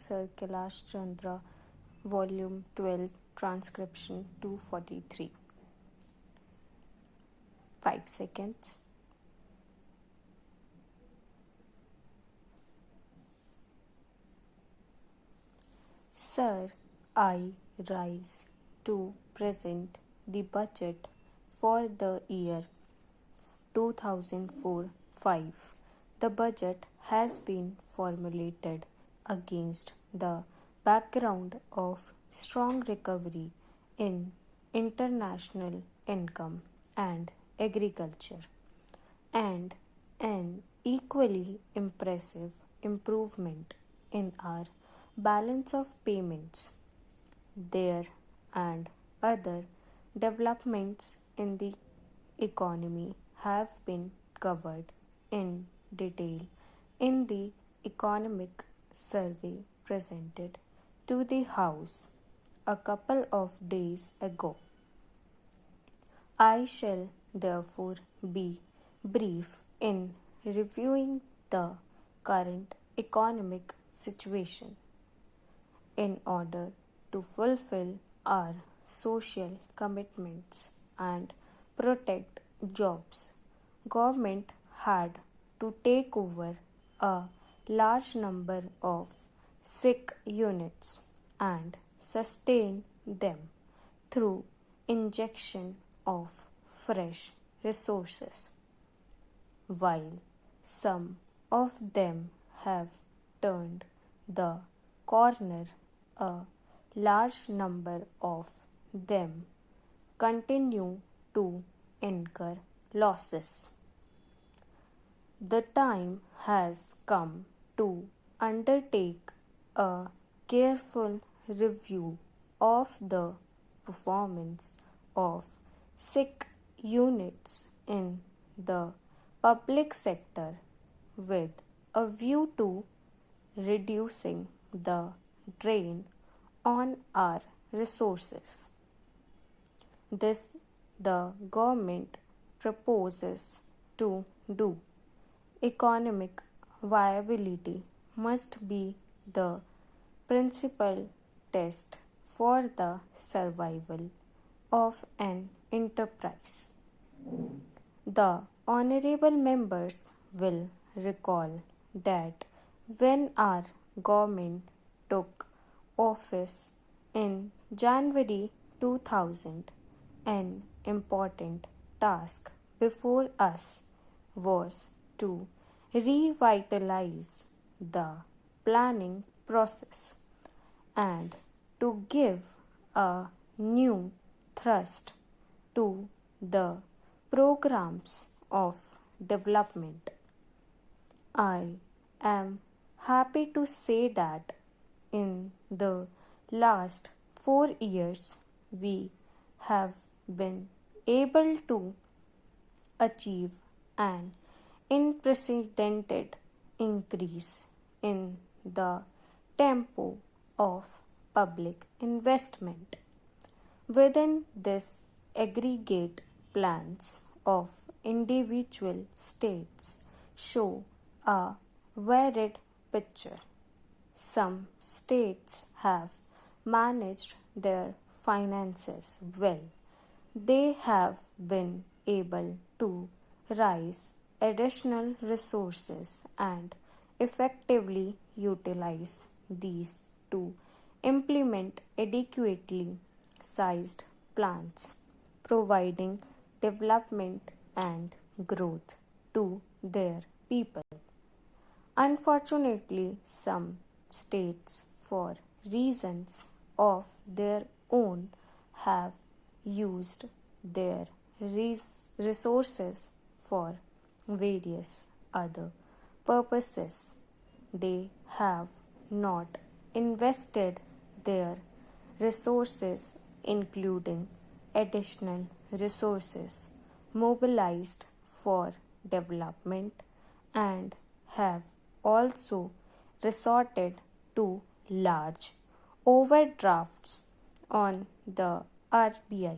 Sir Kailash Chandra, volume 12, transcription 243. 5 seconds. Sir, I rise to present the budget for the year 2004-5. The budget has been formulated against the background of strong recovery in international income and agriculture, and an equally impressive improvement in our balance of payments. There and other developments in the economy have been covered in detail in the economic survey presented to the House a couple of days ago. I shall therefore be brief in reviewing the current economic situation. In order to fulfill our social commitments and protect jobs, government had to take over a large number of sick units and sustain them through injection of fresh resources. While some of them have turned the corner, a large number of them continue to incur losses. The time has come to undertake a careful review of the performance of sick units in the public sector with a view to reducing the drain on our resources. This the government proposes to do. Economic viability must be the principal test for the survival of an enterprise. The honorable members will recall that when our government took office in January 2000, an important task before us was to revitalize the planning process and to give a new thrust to the programs of development. I am happy to say that in the last 4 years we have been able to achieve an unprecedented increase in the tempo of public investment. Within this aggregate, plans of individual states show a varied picture. Some states have managed their finances well. They have been able to raise additional resources and effectively utilize these to implement adequately sized plans, providing development and growth to their people. Unfortunately, some states, for reasons of their own, have used their resources for various other purposes. They have not invested their resources, including additional resources mobilized for development, and have also resorted to large overdrafts on the RBI.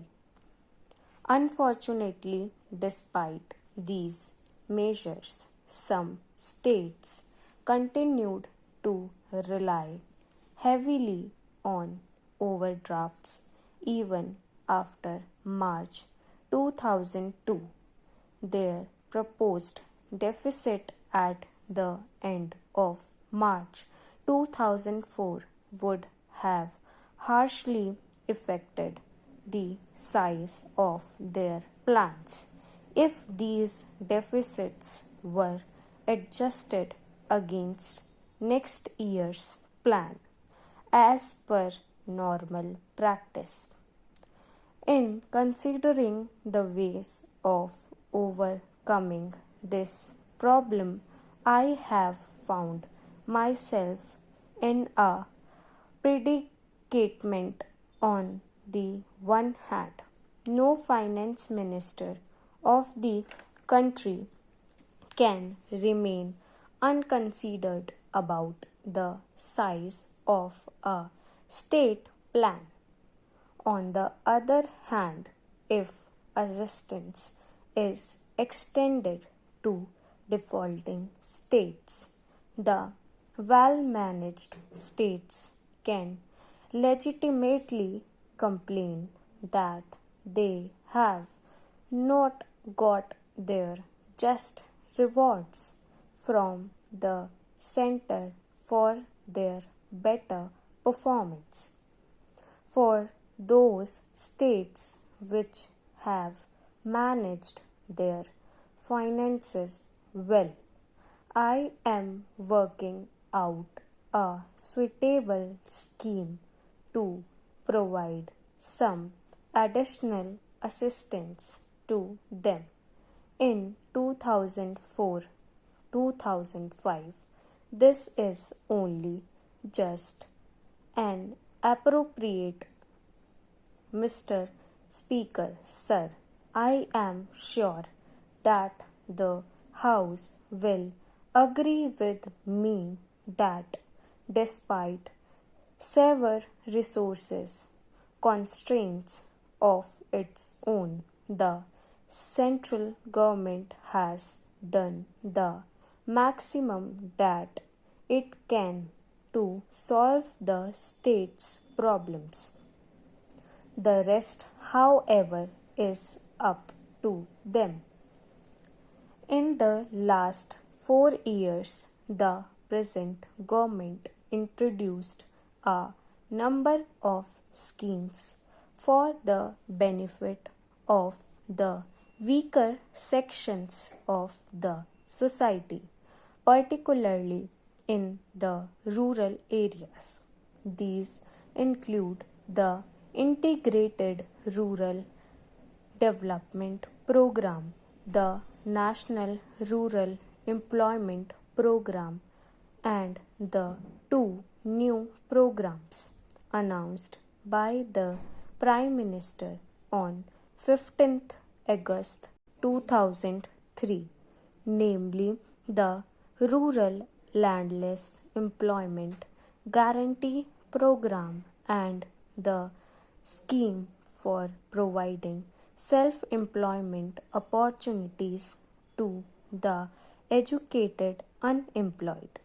Unfortunately, despite these measures, some states continued to rely heavily on overdrafts even after March 2002. Their proposed deficit at the end of March 2004 would have harshly affected the size of their plans if these deficits were adjusted against next year's plan as per normal practice. In considering the ways of overcoming this problem, I have found myself in a predicament. On the one hand, no finance minister of the country can remain unconsidered about the size of a state plan. On the other hand, if assistance is extended to defaulting states, the well-managed states can legitimately complain that they have not got their just rewards from the center for their better performance. For those states which have managed their finances well, I am working out a suitable scheme to provide some additional assistance to them. In 2004-2005, this is only just and appropriate. Mr. Speaker, sir, I am sure that the House will agree with me that despite severe resources constraints of its own, the central government has done the maximum that it can to solve the state's problems. The rest, however, is up to them. In the last 4 years, the present government introduced a number of schemes for the benefit of the weaker sections of the society, particularly in the rural areas. These include the Integrated Rural Development Program, the National Rural Employment Program, and the two new programs announced by the Prime Minister on 15th August 2003, namely the Rural Landless Employment Guarantee Program and the Scheme for Providing Self-Employment Opportunities to the Educated Unemployed.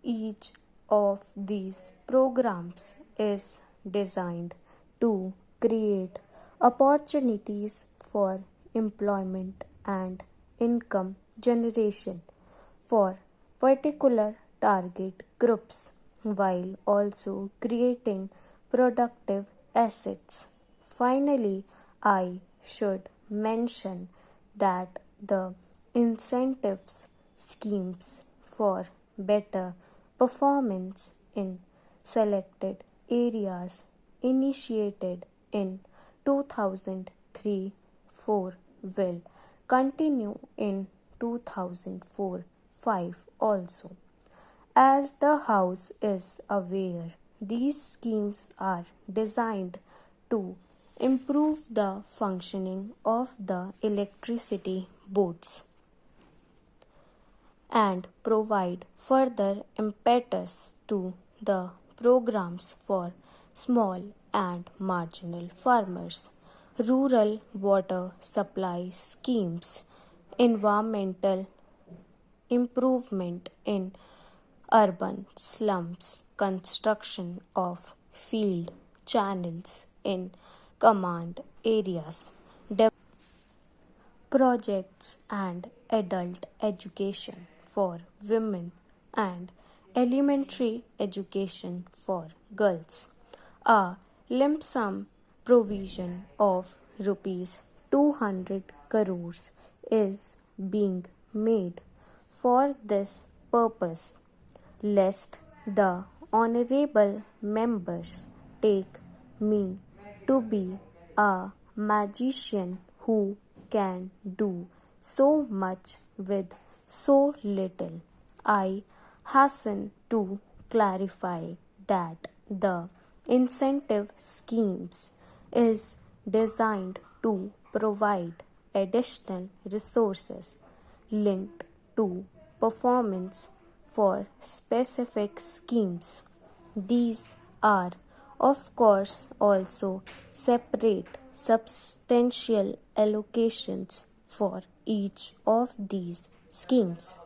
Each of these programs is designed to create opportunities for employment and income generation for particular target groups while also creating productive assets. Finally, I should mention that the incentives schemes for better performance in selected areas initiated in 2003-4 will continue in 2004-5 also. As the House is aware, these schemes are designed to improve the functioning of the electricity boards and provide further impetus to the programs for small and marginal farmers, rural water supply schemes, environmental improvement in urban slums, construction of field channels in command areas, projects and adult education for women and elementary education for girls. A lump sum provision of rupees 200 crores is being made for this purpose, lest the honorable members take me to be a magician who can do so much with so little. I hasten to clarify that the incentive schemes is designed to provide additional resources linked to performance for specific schemes. These are, of course, also separate substantial allocations for each of these schemes.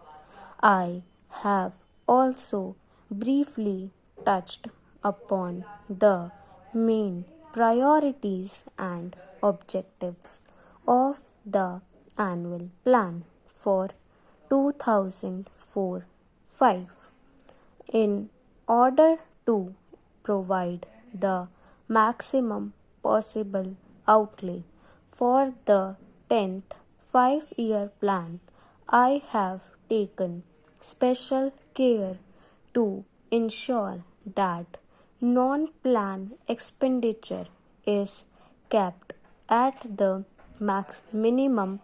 I have also briefly touched upon the main priorities and objectives of the annual plan for 2004-5 in order to provide the maximum possible outlay for the 10th 5-year plan. I have taken special care to ensure that non-plan expenditure is kept at the minimum.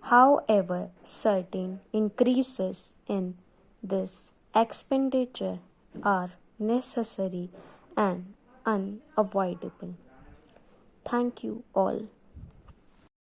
However, certain increases in this expenditure are necessary and unavoidable. Thank you all.